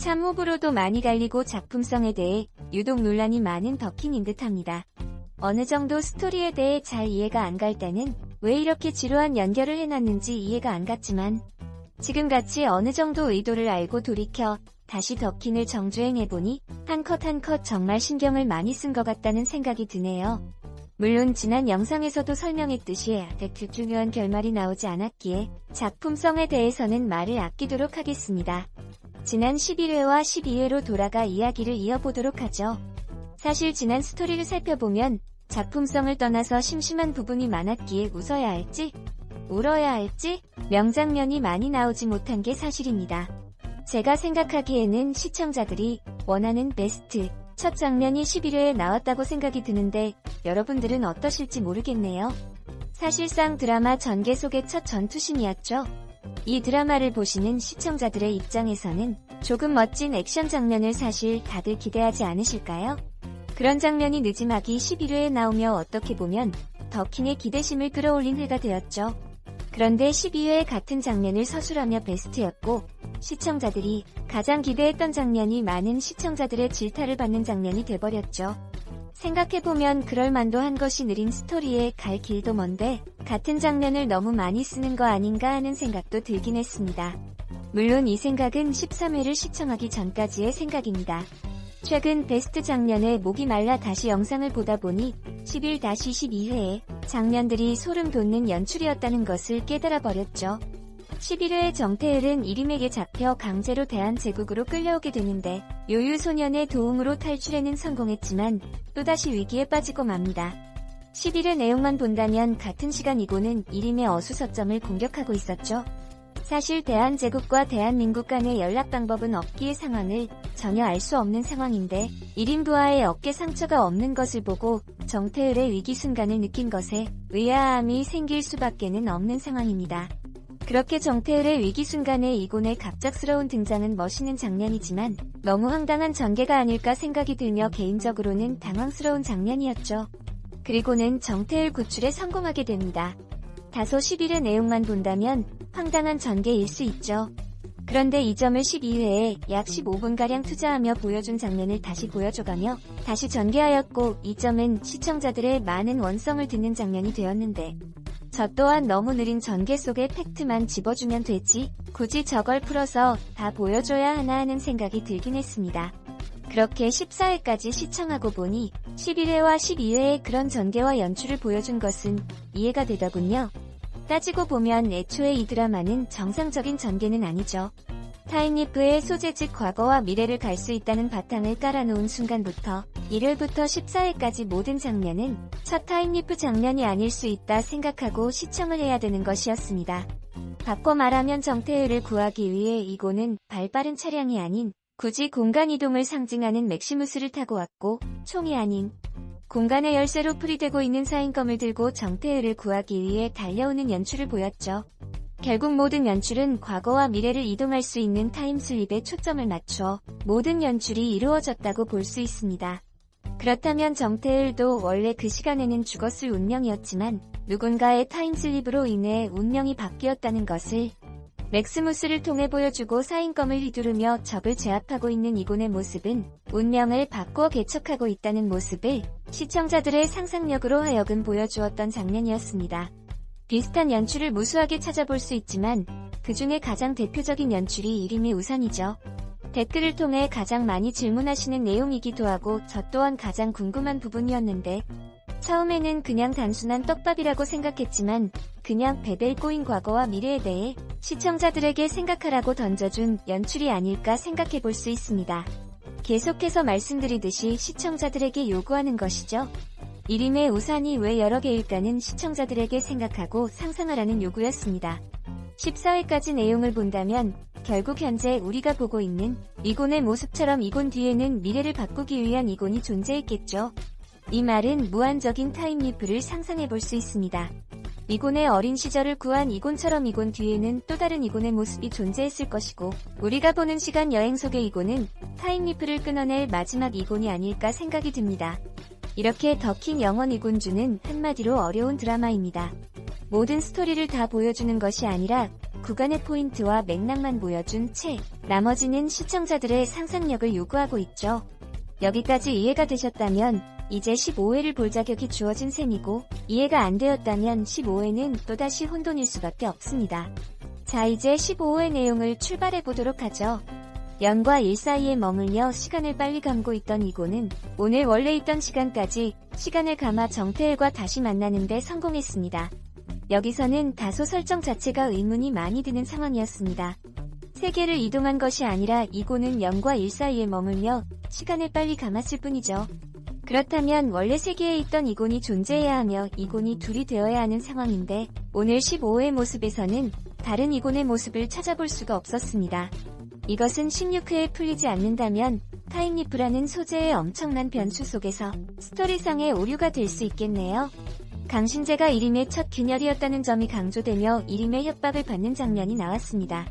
참 호불호도 많이 갈리고 작품성에 대해 유독 논란이 많은 더킹인 듯합니다. 어느 정도 스토리에 대해 잘 이해가 안 갈 때는 왜 이렇게 지루한 연결을 해놨는지 이해가 안 갔지만 지금같이 어느 정도 의도를 알고 돌이켜 다시 더킹을 정주행해보니 한 컷 한 컷 정말 신경을 많이 쓴 것 같다는 생각이 드네요. 물론 지난 영상에서도 설명했듯이 아직 중요한 결말이 나오지 않았기에 작품성에 대해서는 말을 아끼도록 하겠습니다. 지난 11회와 12회로 돌아가 이야기를 이어보도록 하죠. 사실 지난 스토리를 살펴보면 작품성을 떠나서 심심한 부분이 많았기에 웃어야 할지 울어야 할지 명장면이 많이 나오지 못한 게 사실입니다. 제가 생각하기에는 시청자들이 원하는 베스트 첫 장면이 11회에 나왔다고 생각이 드는데 여러분들은 어떠실지 모르겠네요. 사실상 드라마 전개 속의 첫 전투신이었죠. 이 드라마를 보시는 시청자들의 입장에서는 조금 멋진 액션 장면을 사실 다들 기대하지 않으실까요? 그런 장면이 늦지막이 11회에 나오며 어떻게 보면 더킹의 기대심을 끌어올린 해가 되었죠. 그런데 12회 같은 장면을 서술하며 베스트였고 시청자들이 가장 기대했던 장면이 많은 시청자들의 질타를 받는 장면이 돼버렸죠. 생각해보면 그럴만도 한 것이 느린 스토리에 갈 길도 먼데 같은 장면을 너무 많이 쓰는 거 아닌가 하는 생각도 들긴 했습니다. 물론 이 생각은 13회를 시청하기 전까지의 생각입니다. 최근 베스트 장면에 목이 말라 다시 영상을 보다 보니 11-12회의 장면들이 소름 돋는 연출이었다는 것을 깨달아 버렸죠. 11회의 정태을은 이림에게 잡혀 강제로 대한제국으로 끌려오게 되는데 요유소년의 도움으로 탈출에는 성공했지만 또다시 위기에 빠지고 맙니다. 11회 내용만 본다면 같은 시간 이고는 이림의 어수서점을 공격하고 있었죠. 사실 대한제국과 대한민국 간의 연락 방법은 없기에 상황을 전혀 알 수 없는 상황인데 이림 부하의 어깨 상처가 없는 것을 보고 정태을의 위기 순간을 느낀 것에 의아함이 생길 수밖에는 없는 상황입니다. 그렇게 정태을의 위기 순간에 이곤의 갑작스러운 등장은 멋있는 장면이지만 너무 황당한 전개가 아닐까 생각이 들며 개인적으로는 당황스러운 장면이었죠. 그리고는 정태을 구출에 성공하게 됩니다. 다소 11회 내용만 본다면 황당한 전개일 수 있죠. 그런데 이 점을 12회에 약 15분가량 투자하며 보여준 장면을 다시 보여줘가며 다시 전개하였고 이 점은 시청자들의 많은 원성을 듣는 장면이 되었는데 저 또한 너무 느린 전개 속에 팩트만 집어주면 되지 굳이 저걸 풀어서 다 보여줘야 하나 하는 생각이 들긴 했습니다. 그렇게 14회까지 시청하고 보니 11회와 12회의 그런 전개와 연출을 보여준 것은 이해가 되더군요. 따지고 보면 애초에 이 드라마는 정상적인 전개는 아니죠. 타임리프의 소재 즉 과거와 미래를 갈 수 있다는 바탕을 깔아놓은 순간부터 1회부터 14회까지 모든 장면은 첫 타임리프 장면이 아닐 수 있다 생각하고 시청을 해야 되는 것이었습니다. 바꿔 말하면 정태을을 구하기 위해 이곤은 발빠른 차량이 아닌 굳이 공간이동을 상징하는 맥시무스를 타고 왔고 총이 아닌 공간의 열쇠로 풀이되고 있는 사인검을 들고 정태을을 구하기 위해 달려오는 연출을 보였죠. 결국 모든 연출은 과거와 미래를 이동할 수 있는 타임슬립에 초점을 맞춰 모든 연출이 이루어졌다고 볼 수 있습니다. 그렇다면 정태을도 원래 그 시간에는 죽었을 운명이었지만 누군가의 타임슬립으로 인해 운명이 바뀌었다는 것을 맥스무스를 통해 보여주고 사인검을 휘두르며 적을 제압하고 있는 이곤의 모습은 운명을 바꾸어 개척하고 있다는 모습을 시청자들의 상상력으로 하여금 보여주었던 장면이었습니다. 비슷한 연출을 무수하게 찾아볼 수 있지만 그 중에 가장 대표적인 연출이 이림의 우산이죠. 댓글을 통해 가장 많이 질문하시는 내용이기도 하고 저 또한 가장 궁금한 부분이었는데 처음에는 그냥 단순한 떡밥이라고 생각했지만 그냥 베벨 꼬인 과거와 미래에 대해 시청자들에게 생각하라고 던져준 연출이 아닐까 생각해 볼 수 있습니다. 계속해서 말씀드리듯이 시청자들에게 요구하는 것이죠. 이림의 우산이 왜 여러 개일까는 시청자들에게 생각하고 상상하라는 요구였습니다. 14회까지 내용을 본다면 결국 현재 우리가 보고 있는 이곤의 모습처럼 이곤 뒤에는 미래를 바꾸기 위한 이곤이 존재했겠죠. 이 말은 무한적인 타임리프를 상상해 볼 수 있습니다. 이곤의 어린 시절을 구한 이곤처럼 이곤 뒤에는 또 다른 이곤의 모습이 존재했을 것이고 우리가 보는 시간 여행 속의 이곤은 타임리프를 끊어낼 마지막 이곤이 아닐까 생각이 듭니다. 이렇게 더킹 영원 이곤주는 한마디로 어려운 드라마입니다. 모든 스토리를 다 보여주는 것이 아니라 구간의 포인트와 맥락만 보여준 채 나머지는 시청자들의 상상력을 요구하고 있죠. 여기까지 이해가 되셨다면 이제 15회를 볼 자격이 주어진 셈이고, 이해가 안 되었다면 15회는 또다시 혼돈일 수밖에 없습니다. 자, 이제 15회 내용을 출발해보도록 하죠. 연과 일 사이에 머물며 시간을 빨리 감고 있던 이고는 오늘 원래 있던 시간까지 시간을 감아 정태일과 다시 만나는데 성공했습니다. 여기서는 다소 설정 자체가 의문이 많이 드는 상황이었습니다. 세계를 이동한 것이 아니라 이고는 연과 일 사이에 머물며 시간을 빨리 감았을 뿐이죠. 그렇다면 원래 세계에 있던 이곤이 존재해야 하며 이곤이 둘이 되어야 하는 상황인데, 오늘 15회 모습에서는 다른 이곤의 모습을 찾아볼 수가 없었습니다. 이것은 16회에 풀리지 않는다면 타임리프라는 소재의 엄청난 변수 속에서 스토리상의 오류가 될 수 있겠네요. 강신재가 이림의 첫 균열이었다는 점이 강조되며 이림의 협박을 받는 장면이 나왔습니다.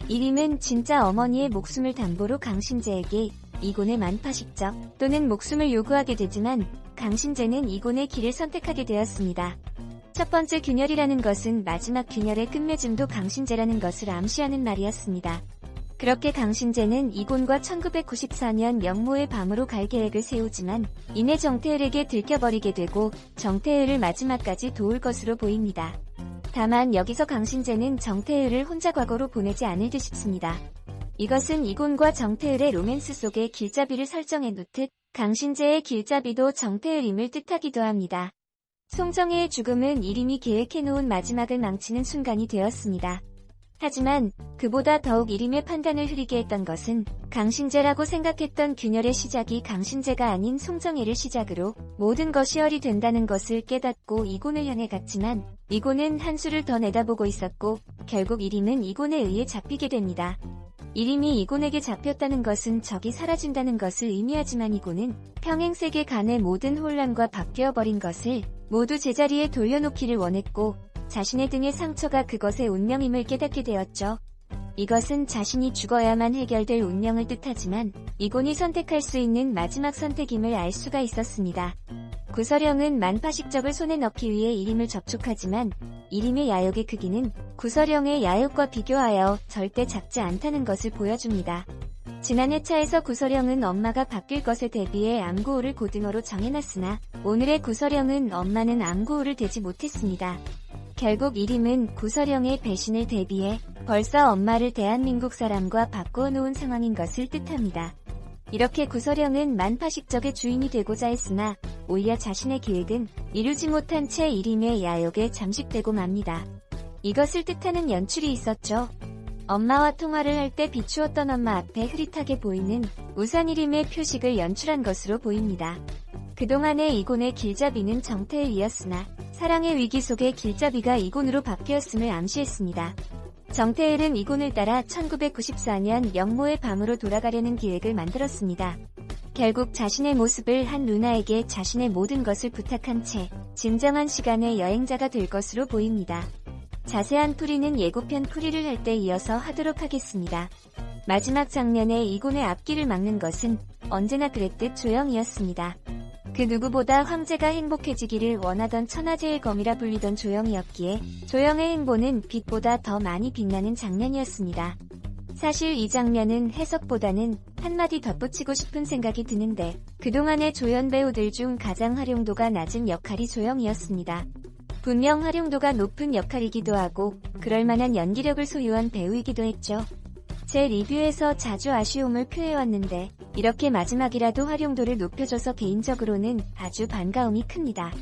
이림은 진짜 어머니의 목숨을 담보로 강신재에게 이곤의 만파식적 또는 목숨을 요구하게 되지만, 강신재는 이곤의 길을 선택하게 되었습니다. 첫 번째 균열이라는 것은 마지막 균열의 끝맺음도 강신재라는 것을 암시하는 말이었습니다. 그렇게 강신재는 이곤과 1994년 영모의 밤으로 갈 계획을 세우지만 이내 정태을에게 들켜버리게 되고 정태을을 마지막까지 도울 것으로 보입니다. 다만 여기서 강신재는 정태을을 혼자 과거로 보내지 않을 듯 싶습니다. 이것은 이곤과 정태을의 로맨스 속에 길잡이를 설정해 놓듯 강신재의 길잡이도 정태을임을 뜻하기도 합니다. 송정혜의 죽음은 이림이 계획해놓은 마지막을 망치는 순간이 되었습니다. 하지만 그보다 더욱 이림의 판단을 흐리게 했던 것은 강신재라고 생각했던 균열의 시작이 강신재가 아닌 송정혜를 시작으로 모든 것이 혈이 된다는 것을 깨닫고 이곤을 향해 갔지만, 이곤은 한 수를 더 내다보고 있었고 결국 이림은 이곤에 의해 잡히게 됩니다. 이림이 이곤에게 잡혔다는 것은 적이 사라진다는 것을 의미하지만 이곤은 평행세계 간의 모든 혼란과 바뀌어버린 것을 모두 제자리에 돌려놓기를 원했고, 자신의 등의 상처가 그것의 운명임을 깨닫게 되었죠. 이것은 자신이 죽어야만 해결될 운명을 뜻하지만 이곤이 선택할 수 있는 마지막 선택임을 알 수가 있었습니다. 구서령은 만파식적을 손에 넣기 위해 이림을 접촉하지만 이림의 야욕의 크기는 구서령의 야욕과 비교하여 절대 작지 않다는 것을 보여줍니다. 지난 회차에서 구서령은 엄마가 바뀔 것에 대비해 암구호를 고등어로 정해놨으나 오늘의 구서령은 엄마는 암구호를 대지 못했습니다. 결국 이림은 구서령의 배신을 대비해 벌써 엄마를 대한민국 사람과 바꾸어 놓은 상황인 것을 뜻합니다. 이렇게 구서령은 만파식적의 주인이 되고자 했으나 오히려 자신의 계획은 이루지 못한 채 이림의 야욕에 잠식되고 맙니다. 이것을 뜻하는 연출이 있었죠. 엄마와 통화를 할 때 비추었던 엄마 앞에 흐릿하게 보이는 우산 이림의 표식을 연출한 것으로 보입니다. 그동안의 이곤의 길잡이는 정태을이었으나 사랑의 위기 속에 길잡이가 이곤으로 바뀌었음을 암시했습니다. 정태을은 이곤을 따라 1994년 영모의 밤으로 돌아가려는 계획을 만들었습니다. 결국 자신의 모습을 한 루나에게 자신의 모든 것을 부탁한 채 진정한 시간의 여행자가 될 것으로 보입니다. 자세한 풀이는 예고편 풀이를 할 때 이어서 하도록 하겠습니다. 마지막 장면에 이곤의 앞길을 막는 것은 언제나 그랬듯 조영이었습니다. 그 누구보다 황제가 행복해지기를 원하던 천하제일 검이라 불리던 조영이었기에 조영의 행보는 빛보다 더 많이 빛나는 장면이었습니다. 사실 이 장면은 해석보다는 한마디 덧붙이고 싶은 생각이 드는데, 그동안의 조연 배우들 중 가장 활용도가 낮은 역할이 조영이었습니다. 분명 활용도가 높은 역할이기도 하고 그럴만한 연기력을 소유한 배우이기도 했죠. 제 리뷰에서 자주 아쉬움을 표해왔는데 이렇게 마지막이라도 활용도를 높여줘서 개인적으로는 아주 반가움이 큽니다.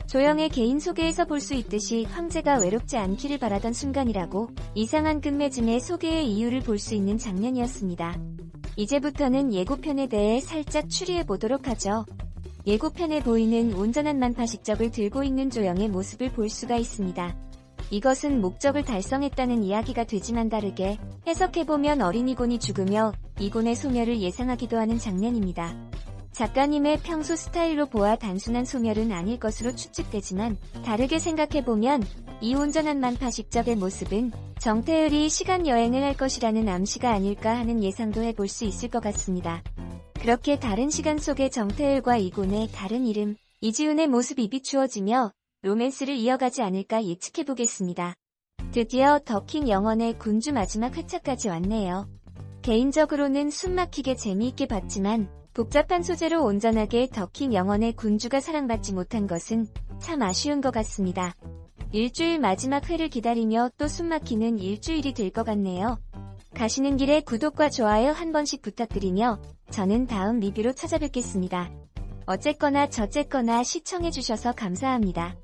조영의 개인 소개에서 볼 수 있듯이 황제가 외롭지 않기를 바라던 순간이라고 이상한 끝맺음의 소개의 이유를 볼 수 있는 장면이었습니다. 이제부터는 예고편에 대해 살짝 추리해보도록 하죠. 예고편에 보이는 온전한 만파식적을 들고 있는 조영의 모습을 볼 수가 있습니다. 이것은 목적을 달성했다는 이야기가 되지만 다르게 해석해보면 어린 이곤이 죽으며 이곤의 소멸을 예상하기도 하는 장면입니다. 작가님의 평소 스타일로 보아 단순한 소멸은 아닐 것으로 추측되지만 다르게 생각해보면 이 온전한 만파식적의 모습은 정태을이 시간여행을 할 것이라는 암시가 아닐까 하는 예상도 해볼 수 있을 것 같습니다. 그렇게 다른 시간 속의 정태을과 이곤의 다른 이름, 이지훈의 모습이 비추어지며 로맨스를 이어가지 않을까 예측해보겠습니다. 드디어 더킹 영원의 군주 마지막 회차까지 왔네요. 개인적으로는 숨막히게 재미있게 봤지만 복잡한 소재로 온전하게 더킹 영원의 군주가 사랑받지 못한 것은 참 아쉬운 것 같습니다. 일주일 마지막 회를 기다리며 또 숨막히는 일주일이 될 것 같네요. 가시는 길에 구독과 좋아요 한 번씩 부탁드리며 저는 다음 리뷰로 찾아뵙겠습니다. 어쨌거나 저쨌거나 시청해주셔서 감사합니다.